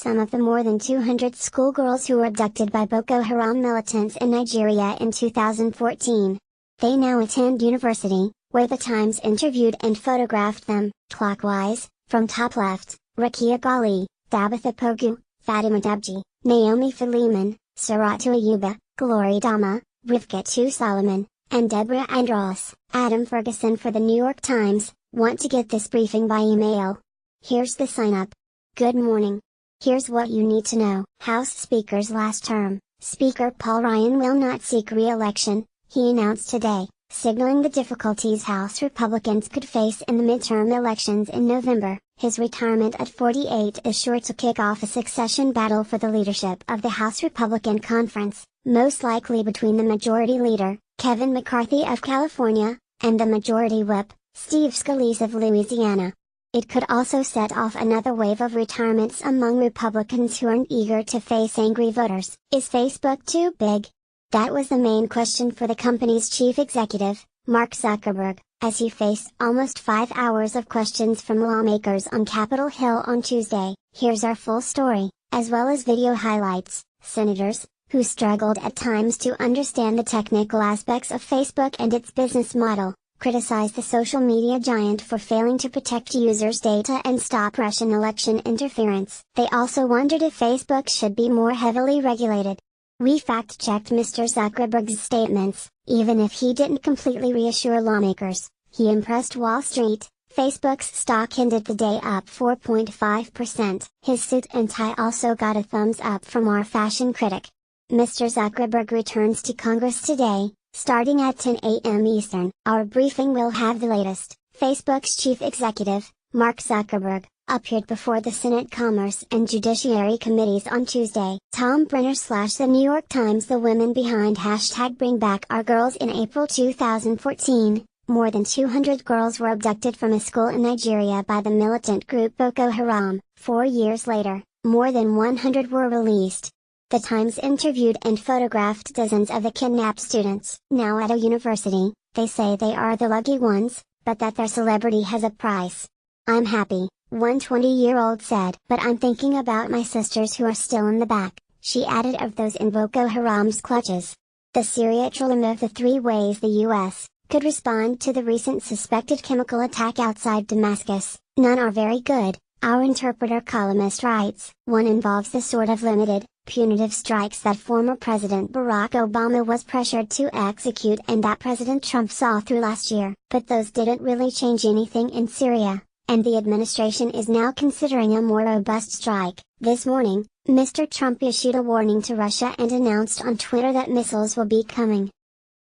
some of the more than 200 schoolgirls who were abducted by Boko Haram militants in Nigeria in 2014. They now attend university, where the Times interviewed and photographed them, clockwise, from top left: Rakia Ghali, Tabitha Pogu, Fatima Debji, Naomi Philemon, Saratu Ayuba, Glory Dama, Rifkatu Solomon, and Deborah Andros. Adam Ferguson for the New York Times. Want to get this briefing by email? Here's the sign-up. Good morning. Here's what you need to know. House Speaker's last term. Speaker Paul Ryan will not seek re-election, he announced today, signaling the difficulties House Republicans could face in the midterm elections in November. His retirement at 48 is sure to kick off a succession battle for the leadership of the House Republican Conference, most likely between the Majority Leader, Kevin McCarthy of California, and the Majority Whip, Steve Scalise of Louisiana. It could also set off another wave of retirements among Republicans who aren't eager to face angry voters. Is Facebook too big? That was the main question for the company's chief executive, Mark Zuckerberg, as he faced almost 5 hours of questions from lawmakers on Capitol Hill on Tuesday. Here's our full story, as well as video highlights. Senators, who struggled at times to understand the technical aspects of Facebook and its business model, criticized the social media giant for failing to protect users' data and stop Russian election interference. They also wondered if Facebook should be more heavily regulated. We fact-checked Mr. Zuckerberg's statements. Even if he didn't completely reassure lawmakers, he impressed Wall Street. Facebook's stock ended the day up 4.5%. His suit and tie also got a thumbs up from our fashion critic. Mr. Zuckerberg returns to Congress today, starting at 10 a.m. Eastern. Our briefing will have the latest. Facebook's chief executive, Mark Zuckerberg, appeared before the Senate Commerce and Judiciary Committees on Tuesday. Tom Brenner / The New York Times. The women behind #BringBackOurGirls. In April 2014, more than 200 girls were abducted from a school in Nigeria by the militant group Boko Haram. 4 years later, more than 100 were released. The Times interviewed and photographed dozens of the kidnapped students. Now at a university, they say they are the lucky ones, but that their celebrity has a price. I'm happy, one 20-year-old said. But I'm thinking about my sisters who are still in the back, she added, of those in Boko Haram's clutches. The Syria trilemma of the 3 ways the U.S. could respond to the recent suspected chemical attack outside Damascus. None are very good, our interpreter columnist writes. One involves the sort of limited, punitive strikes that former President Barack Obama was pressured to execute and that President Trump saw through last year. But those didn't really change anything in Syria, and the administration is now considering a more robust strike. This morning, Mr. Trump issued a warning to Russia and announced on Twitter that missiles will be coming.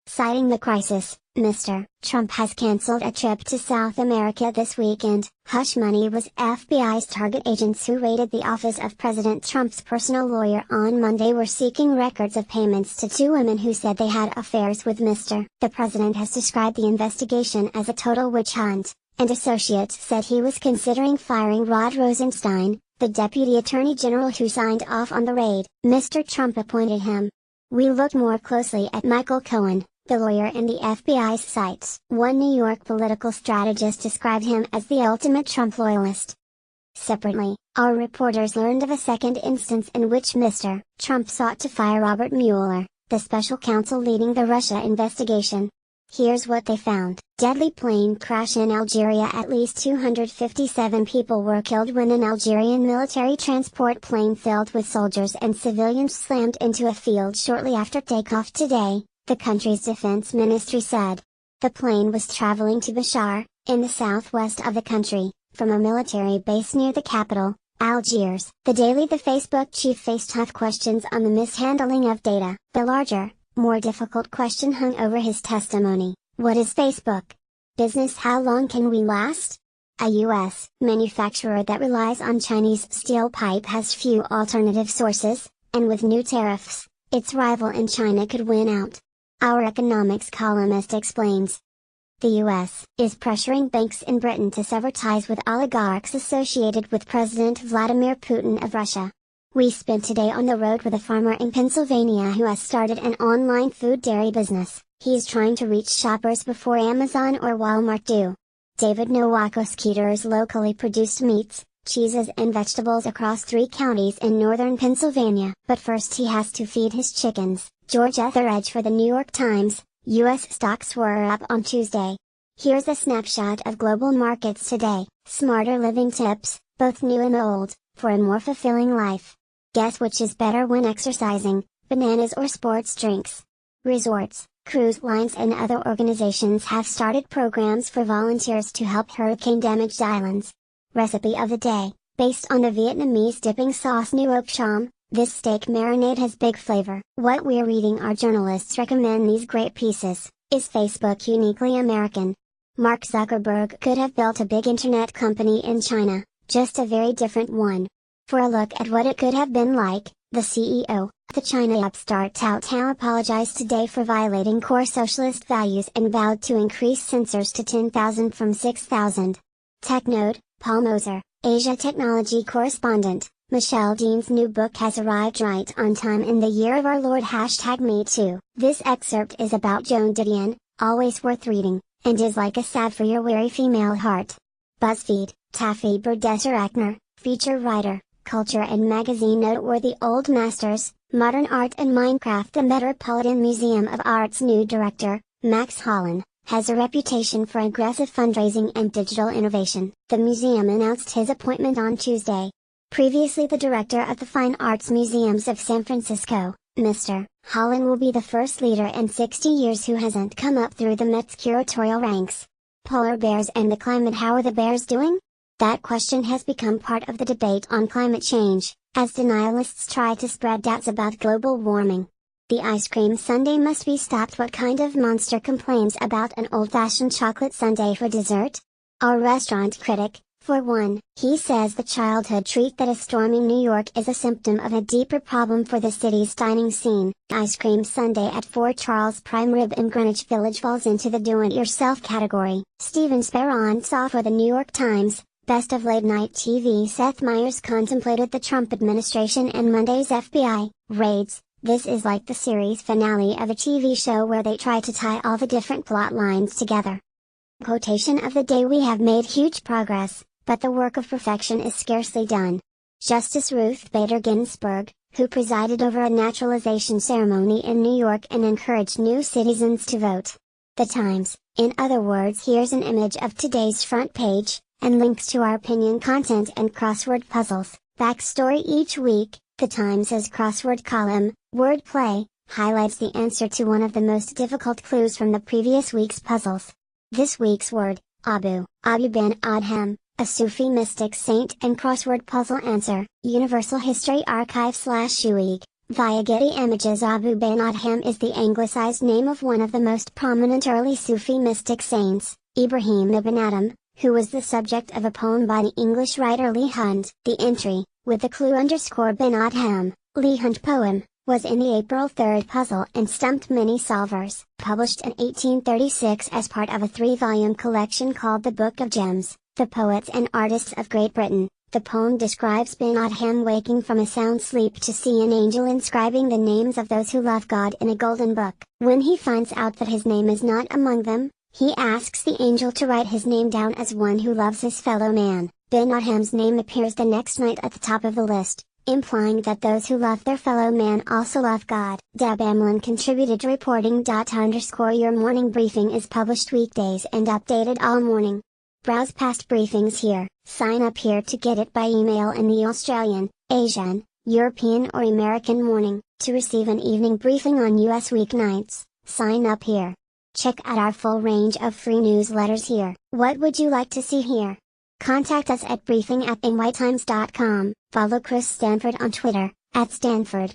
Citing the crisis, Mr. Trump has canceled a trip to South America this weekend. Hush money was FBI's target. Agents who raided the office of President Trump's personal lawyer on Monday were seeking records of payments to 2 women who said they had affairs with Mr. The president has described the investigation as a total witch hunt, and associates said he was considering firing Rod Rosenstein, the deputy attorney general who signed off on the raid. Mr. Trump appointed him. We looked more closely at Michael Cohen, the lawyer in the FBI's sights. One New York political strategist described him as the ultimate Trump loyalist. Separately, our reporters learned of a second instance in which Mr. Trump sought to fire Robert Mueller, the special counsel leading the Russia investigation. Here's what they found. Deadly plane crash in Algeria. At least 257 people were killed when an Algerian military transport plane filled with soldiers and civilians slammed into a field shortly after takeoff today, the country's defense ministry said. The plane was traveling to Bashar, in the southwest of the country, from a military base near the capital, Algiers. The Facebook chief faced tough questions on the mishandling of data. The larger, more difficult question hung over his testimony. What is Facebook? Business. How long can we last? A U.S. manufacturer that relies on Chinese steel pipe has few alternative sources, and with new tariffs, its rival in China could win out. Our economics columnist explains. The U.S. is pressuring banks in Britain to sever ties with oligarchs associated with President Vladimir Putin of Russia. We spent today on the road with a farmer in Pennsylvania who has started an online food dairy business. He is trying to reach shoppers before Amazon or Walmart do. David Nowakowski's locally produced meats, cheeses and vegetables across 3 counties in northern Pennsylvania. But first he has to feed his chickens. George Etheredge for the New York Times. U.S. stocks were up on Tuesday. Here's a snapshot of global markets today. Smarter living tips, both new and old, for a more fulfilling life. Guess which is better when exercising, bananas or sports drinks? Resorts, cruise lines and other organizations have started programs for volunteers to help hurricane-damaged islands. Recipe of the day, based on the Vietnamese dipping sauce nuoc cham, this steak marinade has big flavor. What we're reading our journalists recommend these great pieces. Is Facebook uniquely American? Mark Zuckerberg could have built a big internet company in China, just a very different one. For a look at what it could have been like, the CEO, the China upstart Cao Tao apologized today for violating core socialist values and vowed to increase censors to 10,000 from 6,000. TechNode, Paul Moser, Asia technology correspondent. Michelle Dean's new book has arrived right on time in the year of our Lord #MeToo. This excerpt is about Joan Didion, always worth reading, and is like a salve for your weary female heart. BuzzFeed, Taffy Burdesser-Achner, feature writer, culture and magazine noteworthy old masters, modern art and Minecraft. The Metropolitan Museum of Art's new director, Max Holland, has a reputation for aggressive fundraising and digital innovation. The museum announced his appointment on Tuesday. Previously the director of the Fine Arts Museums of San Francisco, Mr. Holland will be the first leader in 60 years who hasn't come up through the Met's curatorial ranks. Polar bears and the climate. How are the bears doing? That question has become part of the debate on climate change, as denialists try to spread doubts about global warming. The ice cream sundae must be stopped. What kind of monster complains about an old-fashioned chocolate sundae for dessert? Our restaurant critic, for one. He says the childhood treat that is storming New York is a symptom of a deeper problem for the city's dining scene. Ice cream sundae at 4 Charles Prime Rib in Greenwich Village falls into the do-it-yourself category. Steven Sparron saw for the New York Times. Best of late-night TV. Seth Meyers contemplated the Trump administration and Monday's FBI raids. This is like the series finale of a TV show where they try to tie all the different plot lines together. Quotation of the day: we have made huge progress, but the work of perfection is scarcely done. Justice Ruth Bader Ginsburg, who presided over a naturalization ceremony in New York and encouraged new citizens to vote. The Times, in other words. Here's an image of today's front page, and links to our opinion content and crossword puzzles. Backstory: each week, The Times' crossword column, Wordplay, highlights the answer to one of the most difficult clues from the previous week's puzzles. This week's word, Abu bin Adham, a Sufi mystic saint and crossword puzzle answer. Universal History Archive/UIG, via Getty Images. Abu bin Adham is the anglicized name of one of the most prominent early Sufi mystic saints, Ibrahim ibn Adham, who was the subject of a poem by the English writer Leigh Hunt. The entry, with the clue _bin Adham, Leigh Hunt poem, was in the April 3rd puzzle and stumped many solvers. Published in 1836 as part of a 3-volume collection called The Book of Gems, The Poets and Artists of Great Britain, the poem describes bin Adham waking from a sound sleep to see an angel inscribing the names of those who love God in a golden book. When he finds out that his name is not among them, he asks the angel to write his name down as one who loves his fellow man. Bin Adham's name appears the next night at the top of the list, implying that those who love their fellow man also love God. Deb Amlin contributed to reporting. Your morning briefing is published weekdays and updated all morning. Browse past briefings here. Sign up here to get it by email in the Australian, Asian, European or American morning. To receive an evening briefing on US weeknights, sign up here. Check out our full range of free newsletters here. What would you like to see here? Contact us at briefing@nytimes.com. Follow Chris Stanford on Twitter, @Stanford.